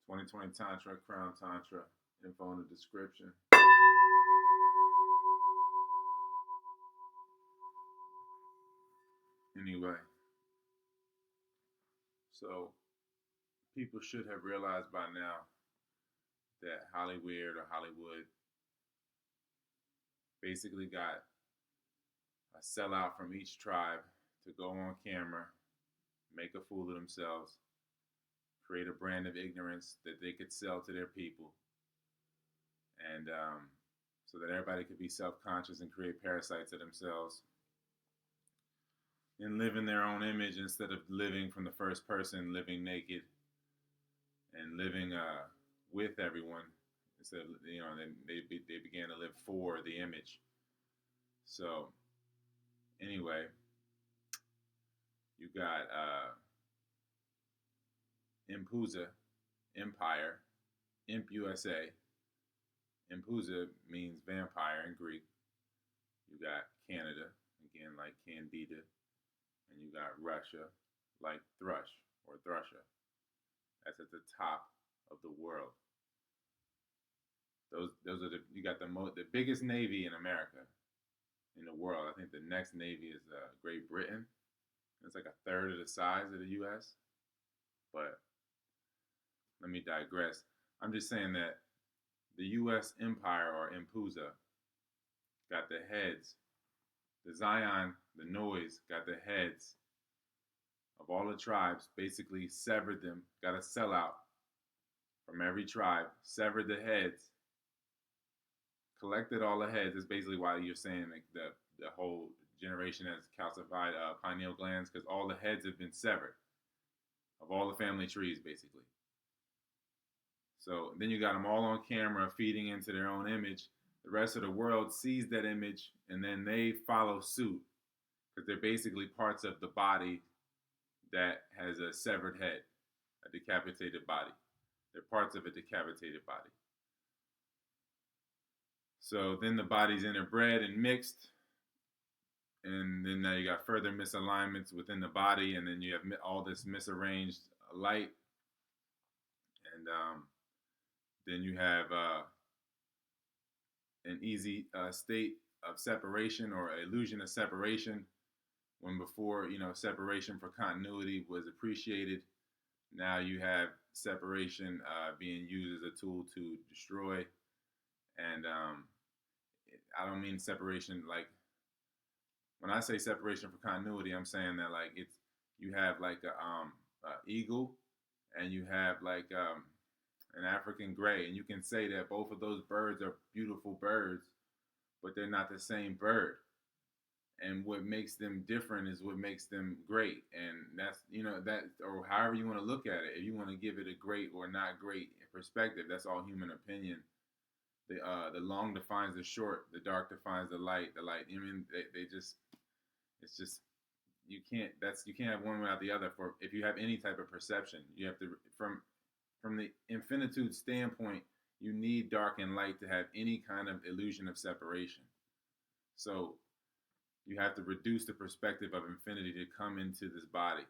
2020 Tantra, Crown Tantra, info in the description. Anyway, so people should have realized by now that Hollywood basically got a sellout from each tribe to go on camera, make a fool of themselves, create a brand of ignorance that they could sell to their people, and so that everybody could be self-conscious and create parasites of themselves and live in their own image instead of living from the first person, living naked and living with everyone. Instead of, they began to live for the image. So anyway, you got Impuza, Empire, Imp USA. Impuza means vampire in Greek. You got Canada, again like Candida, and you got Russia, like thrush or thrusha. That's at the top of the world. Those are you got the biggest navy in America, in the world. I think the next navy is Great Britain. It's like a third of the size of the U.S. But let me digress. I'm just saying that the U.S. Empire or Impuza got the heads. The Zion, the noise, got the heads of all the tribes, basically severed them, got a sellout from every tribe, severed the heads, collected all the heads. That's basically why you're saying like the whole generation has calcified pineal glands, because all the heads have been severed of all the family trees, basically. So then you got them all on camera feeding into their own image. The rest of the world sees that image and then they follow suit because they're basically parts of the body that has a severed head, a decapitated body. They're parts of a decapitated body. So then the body's interbred and mixed, and then now you got further misalignments within the body, and then you have all this misarranged light, and then you have an easy state of separation or illusion of separation, when before, separation for continuity was appreciated. Now you have separation being used as a tool to destroy. And I don't mean separation like, when I say separation for continuity, I'm saying that like you have like a eagle and you have like an African gray, and you can say that both of those birds are beautiful birds, but they're not the same bird. And what makes them different is what makes them great. And that's, that, or however you want to look at it. If you want to give it a great or not great perspective, that's all human opinion. The long defines the short, the dark defines the light. The light, they just, it's just, you can't have one without the other. For if you have any type of perception, you have to, from the infinitude standpoint, you need dark and light to have any kind of illusion of separation. So you have to reduce the perspective of infinity to come into this body.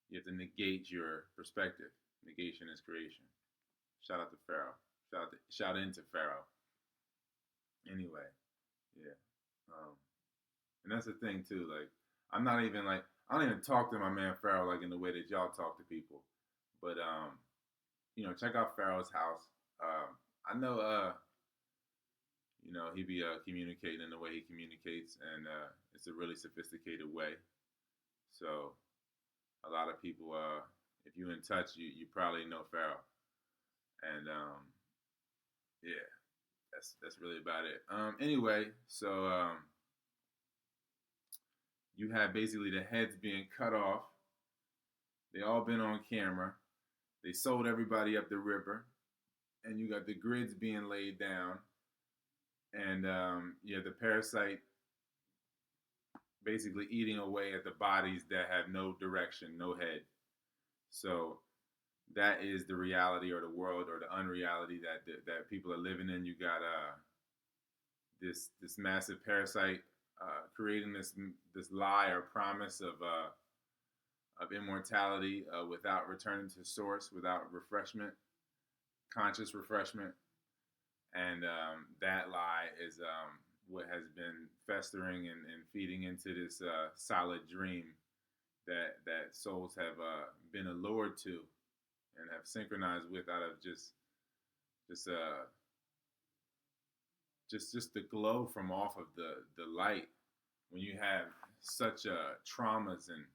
You have to negate your perspective. Negation is creation. Shout out to Pharaoh. Shout into Pharaoh. Anyway, yeah. And that's the thing too. Like, I don't even talk to my man Pharaoh like in the way that y'all talk to people. But check out Pharaoh's house. I know he be communicating in the way he communicates, and it's a really sophisticated way. So a lot of people, if you're in touch, you probably know Pharaoh. And yeah, that's really about it. Anyway, so you have basically the heads being cut off. They all been on camera. They sold everybody up the river, and you got the grids being laid down, and the parasite basically eating away at the bodies that have no direction, no head. So that is the reality or the world or the unreality that people are living in. You got this massive parasite creating this lie or promise of of immortality without returning to source, without refreshment, conscious refreshment. And that lie is what has been festering and feeding into this solid dream that souls have been allured to and have synchronized with out of just uh, just the glow from off of the light when you have such traumas and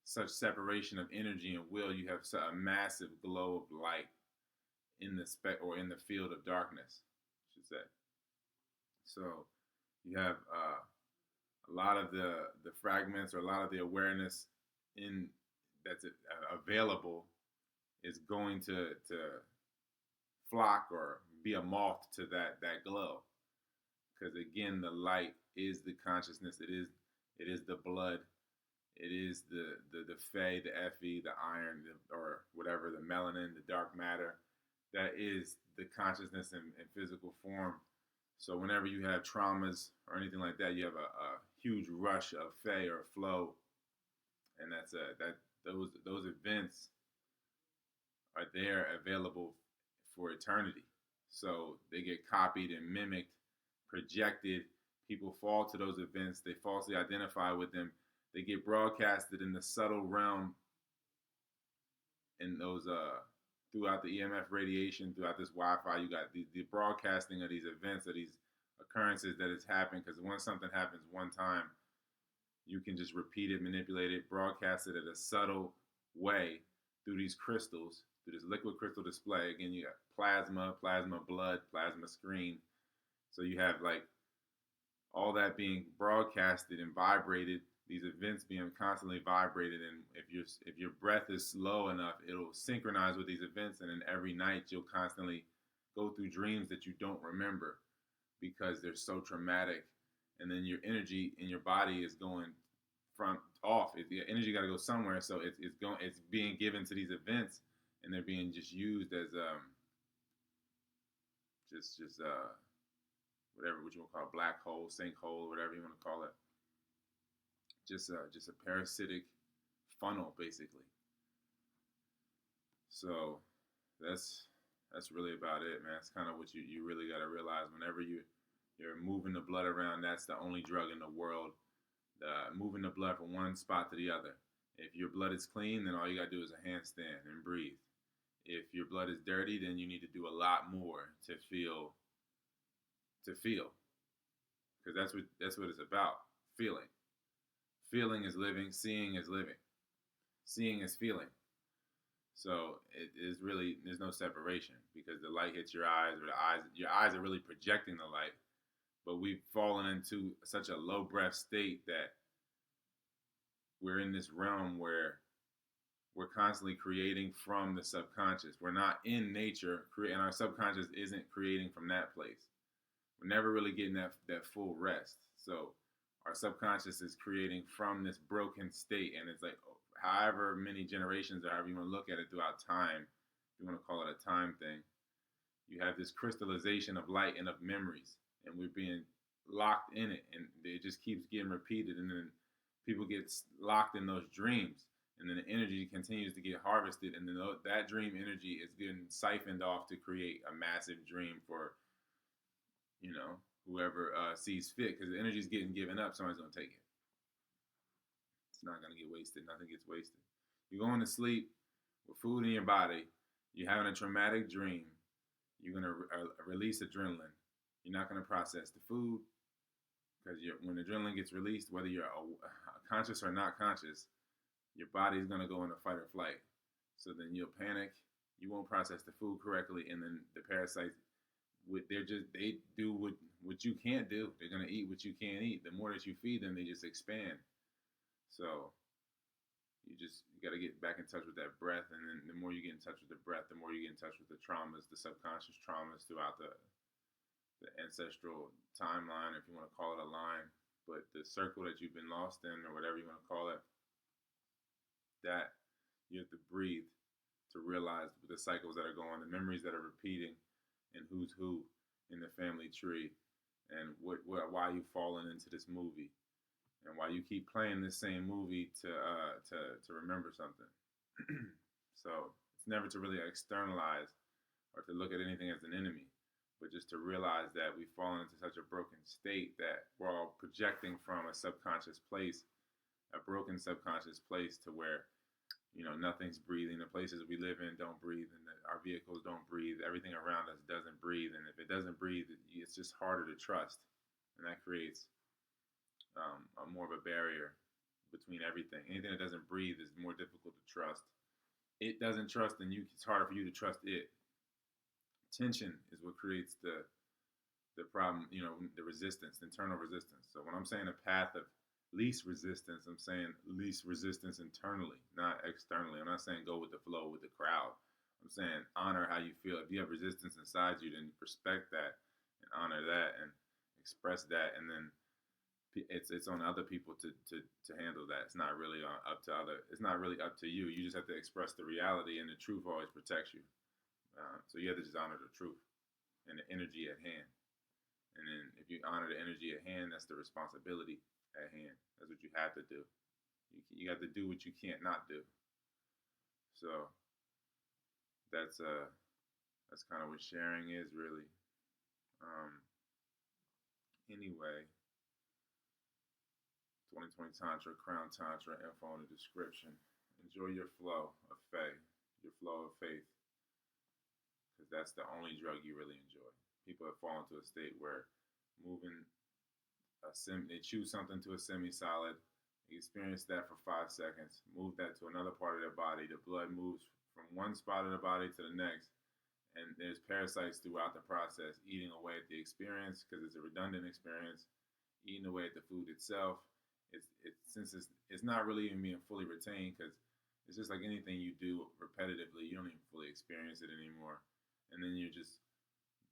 such separation of energy and will. You have a massive glow of light in the spec or in the field of darkness, I should say. So you have a lot of the fragments or a lot of the awareness in that's available is going to flock or be a moth to that glow, because again the light is the consciousness. It is the blood. It is the Fe, the Fe, the iron, or whatever, the melanin, the dark matter. That is the consciousness in physical form. So whenever you have traumas or anything like that, you have a huge rush of Fe or flow, and those events are there available for eternity. So they get copied and mimicked, projected. People fall to those events. They falsely identify with them. They get broadcasted in the subtle realm in those throughout the EMF radiation, throughout this Wi-Fi. You got the broadcasting of these events, of these occurrences that has happened. Because once something happens one time, you can just repeat it, manipulate it, broadcast it in a subtle way through these crystals, through this liquid crystal display. Again, you got plasma, plasma blood, plasma screen. So you have like all that being broadcasted and vibrated, these events being constantly vibrated. And if your breath is slow enough, it'll synchronize with these events. And then every night you'll constantly go through dreams that you don't remember because they're so traumatic. And then your energy in your body is going from off. The energy got to go somewhere, so it's being given to these events, and they're being just used as just whatever what you want to call it, black hole, sinkhole, whatever you want to call it. Just a parasitic funnel, basically. So that's really about it, man. It's kind of what you really got to realize whenever you're moving the blood around. That's the only drug in the world. Moving the blood from one spot to the other. If your blood is clean, then all you got to do is a handstand and breathe. If your blood is dirty, then you need to do a lot more to feel. Because that's what it's about. Feeling is living. Seeing is living. Seeing is feeling. So it is really, there's no separation, because the light hits your eyes, or your eyes are really projecting the light. But we've fallen into such a low breath state that we're in this realm where we're constantly creating from the subconscious. We're not in nature, and our subconscious isn't creating from that place. We're never really getting that full rest. So our subconscious is creating from this broken state, and it's like however many generations, or however you want to look at it throughout time, if you want to call it a time thing, you have this crystallization of light and of memories, and we're being locked in it, and it just keeps getting repeated, and then people get locked in those dreams, and then the energy continues to get harvested, and then that dream energy is getting siphoned off to create a massive dream for whoever sees fit, because the energy is getting given up. Somebody's going to take it. It's not going to get wasted. Nothing gets wasted. You're going to sleep with food in your body. You're having a traumatic dream. You're going to release adrenaline. You're not going to process the food, because when adrenaline gets released, whether you're conscious or not conscious, your body's going to go into fight or flight. So then you'll panic. You won't process the food correctly, and then the parasites, they do what you can't do. They're going to eat what you can't eat. The more that you feed them, they just expand. So you got to get back in touch with that breath, and then the more you get in touch with the breath, the more you get in touch with the traumas, the subconscious traumas throughout the ancestral timeline, if you want to call it a line, but the circle that you've been lost in, or whatever you want to call it, that you have to breathe to realize the cycles that are going, the memories that are repeating, and who's who in the family tree, and why you've fallen into this movie. and why you keep playing this same movie to remember something. So it's never to really externalize or to look at anything as an enemy, but just to realize that we've fallen into such a broken state that we're all projecting from a subconscious place, a broken subconscious place, to where nothing's breathing. The places we live in don't breathe, and our vehicles don't breathe. Everything around us doesn't breathe, and if it doesn't breathe, it's just harder to trust, and that creates more of a barrier between everything. Anything that doesn't breathe is more difficult to trust. It doesn't trust, and it's harder for you to trust it. Tension is what creates the problem. The resistance, the internal resistance. So when I'm saying a path of least resistance, I'm saying least resistance internally, not externally. I'm not saying go with the flow with the crowd. I'm saying honor how you feel. If you have resistance inside you, then respect that and honor that and express that, and then it's on other people to handle that. It's not really up to other. It's not really up to you. You just have to express the reality, and the truth always protects you. So you have to just honor the truth and the energy at hand. And then if you honor the energy at hand, that's the responsibility at hand. That's what you have to do. You got to do what you can't not do. So that's kind of what sharing is really. Anyway, 2020 Tantra, Crown Tantra, info in the description. Enjoy your flow of faith, your flow of faith, because that's the only drug you really enjoy. People have fallen to a state where moving they choose something to a semi-solid, experience that for 5 seconds, move that to another part of their body. The blood moves from one spot of the body to the next, and there's parasites throughout the process eating away at the experience because it's a redundant experience, eating away at the food itself. Since it's not really even being fully retained, because it's just like anything you do repetitively, you don't even fully experience it anymore, and then you're just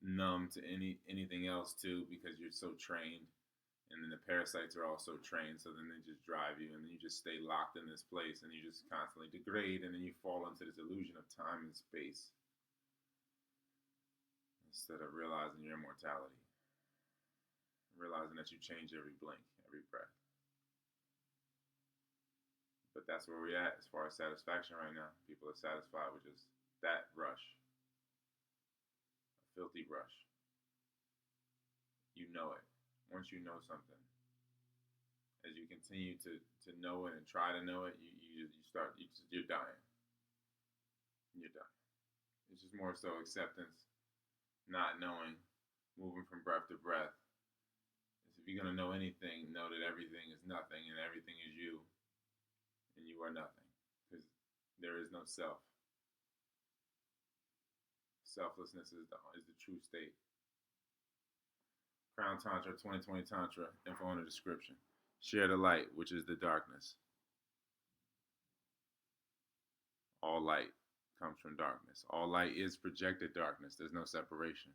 numb to anything else too because you're so trained, and then the parasites are also trained, so then they just drive you, and then you just stay locked in this place, and you just constantly degrade, and then you fall into this illusion of time and space instead of realizing your immortality, realizing that you change every blink, every breath. But that's where we're at as far as satisfaction right now. People are satisfied with just that rush, a filthy rush. You know it. Once you know something, as you continue to know it and try to know it, you're dying. You're done. It's just more so acceptance, not knowing, moving from breath to breath. If you're gonna know anything, know that everything is nothing and everything is you, and you are nothing, because there is no self. Selflessness is the true state. Crown Tantra, 2020 Tantra, info in the description. Share the light, which is the darkness. All light comes from darkness. All light is projected darkness. There's no separation.